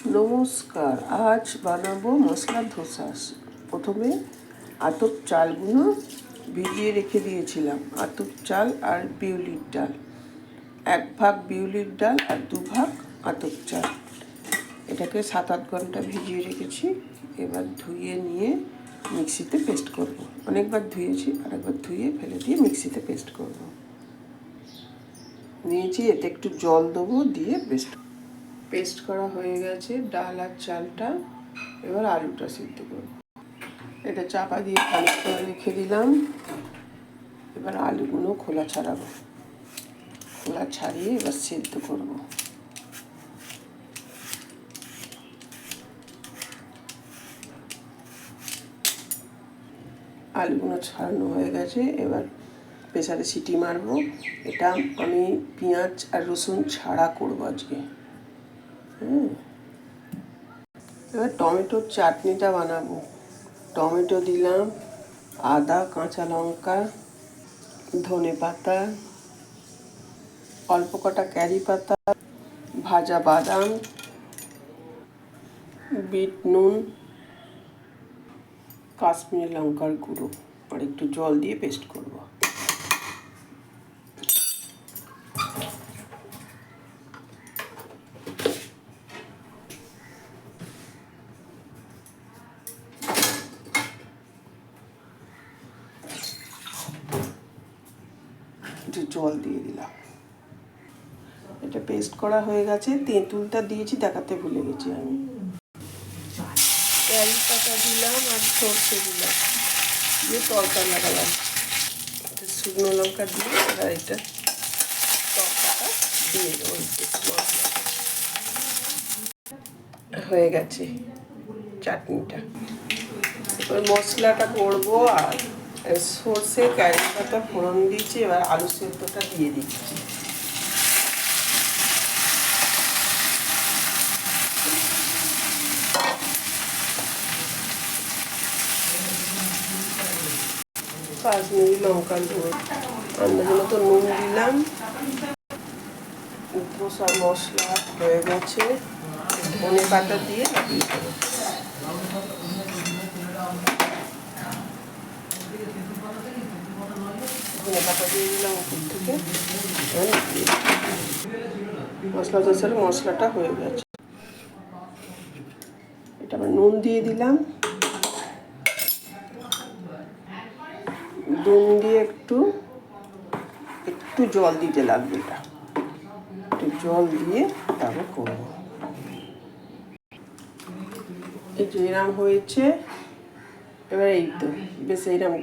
নমস্কার, আজ বানাবো মশলা ধোসা। প্রথমে আতপ চালগুলো ভিজিয়ে রেখে দিয়েছিলাম। আতপ চাল আর বিউলির ডাল, 1 ভাগ বিউলির ডাল আর 2 ভাগ আতপ চাল। এটাকে 7-8 ঘন্টা ভিজিয়ে রেখেছি। এবার ধুয়ে নিয়ে মিক্সিতে পেস্ট করব। অনেকবার ধুয়েছি, আরেকবার ধুয়ে ফেলে দিয়ে মিক্সিতে পেস্ট করব। নিয়েছি, এতে একটু জল দেবো, দিয়ে পেস্ট করা হয়ে গেছে ডাল আর চালটা। এবার আলুটা সিদ্ধ করব। এটা চাপা দিয়ে খানিকটা রেখে দিলাম। এবার আলুগুলো খোলা ছাড়াবো। খোলা ছাড়িয়ে এবার সিদ্ধ করব। আলুগুলো ছাড়ানো হয়ে গেছে। এবার প্রেসারে সিটি মারবো। এটা আমি পেঁয়াজ আর রসুন ছাড়া করবো আজকে। এবার টমেটোর চাটনিটা বানাবো। টমেটো দিলাম, আদা, কাঁচা লঙ্কা, ধনে পাতা, অল্প কটা ক্যারি পাতা, ভাজা বাদাম, বিট নুন, কাশ্মীরি লঙ্কার গুঁড়ো আর একটু জল দিয়ে পেস্ট করব। একটু জল দিয়ে দিলাম। এটা পেস্ট করা হয়ে গেছে। তেঁতুলটা দিয়েছি, দেখাতে ভুলে গেছি আমি। ক্যারি পাতা দিলাম আর সর্ষে দিলাম, দিয়ে তরকা লাগালাম। শুকনো লঙ্কা দিয়ে এবার এটা তরকাটা দিয়ে দেবো। হয়ে গেছে চাটনিটা। এবার মশলাটা করবো। আর সর্ষে ক্যারি পাতা ফোড়ন দিচ্ছি। এবার আলু সেদ্ধটা দিয়ে দিচ্ছি। কাশ্মীরি লঙ্কার গুঁড়ো, আন্দাজ মতো নুন দিলাম। উপ সব মশলা হয়ে গেছে। ধনে পাতা দিয়ে নামিয়ে দেবো। ধনে পাতা দিয়ে দিলাম উপর থেকে। মশলা ধোসার মশলাটা হয়ে গেছে। এটা আবার নুন দিয়ে দিলাম। নুন দিয়ে একটু জল দিতে লাগবে। এটা একটু জল দিয়ে তারপর করবো। এই যে এরম হয়েছে। এবার এই তো বেশ এরম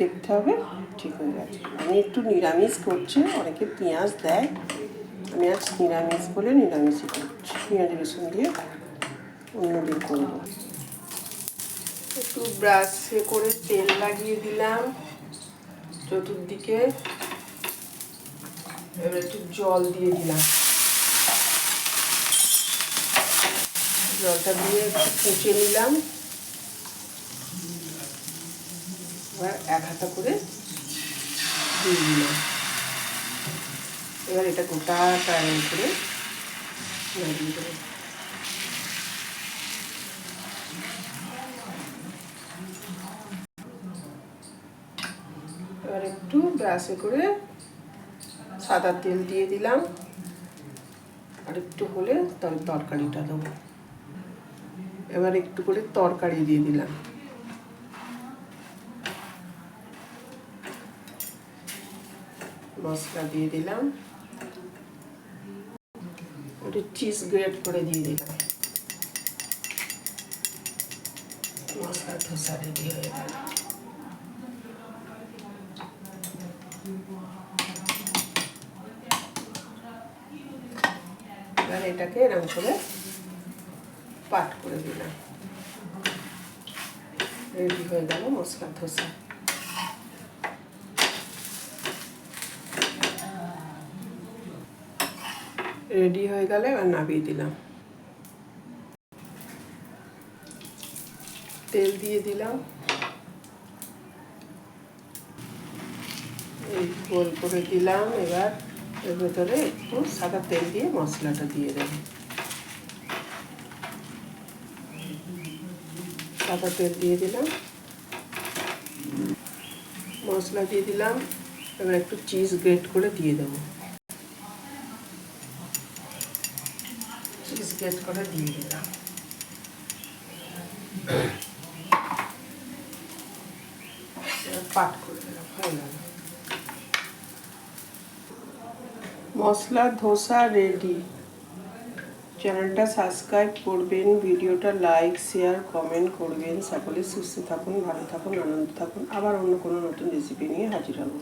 দেখতে হবে, ঠিক হয়ে গেছে। আমি একটু নিরামিষ করছি, অনেকে পেঁয়াজ দেয়। আমি আজ নিরামিষ বলে নিরামিষই করছি। পেঁয়াজ রসুন দিয়ে অন্যদিন করবো। একটু ব্রাশে করে তেল লাগিয়ে দিলাম চতুর্দিকে। এবার একটু জল দিয়ে দিলাম। জলটা দিয়ে একটু কুচে নিলাম। এবার 1 হাতা করে দিয়ে দিলাম। এবার এটা গোটা টাইম করে নাড়িয়ে দেবো। এবার একটু ব্রাশে করে সাদা তেল দিয়ে দিলাম। আর একটু হলে তবে তরকারিটা দেবো। এবার একটু করে তরকারি দিয়ে দিলাম। মশলা দিয়ে দিলাম। একটু চিজ গ্রেট করে দিয়ে দিলাম। মশলা ধোসা রেডি হয়ে গেল। এবার এটাকে এরকম করে পাট করে দিলাম। রেডি হয়ে গেল মশলা ধোসা। রেডি হয়ে গেলে এবার নামিয়ে দিলাম। তেল দিয়ে দিলাম। এই গোল করে দিলাম। এবার এর ভেতরে একটু সাদা তেল দিয়ে মশলাটা দিয়ে দেবো। সাদা তেল দিয়ে দিলাম, মশলা দিয়ে দিলাম, এবার একটু চিজ গ্রেট করে দিয়ে দেবো, চিজ গ্রেট করে দিয়ে দিলাম। পাট করে দিলাম, হয়ে গেল। মশলা ধোসা রেডি। চ্যানেলটা সাবস্ক্রাইব করবেন, ভিডিওটা লাইক শেয়ার কমেন্ট করবেন। সকলে সুস্থ থাকুন, ভালো থাকুন, আনন্দ থাকুন। আবার অন্য কোনো নতুন রেসিপি নিয়ে হাজির হব।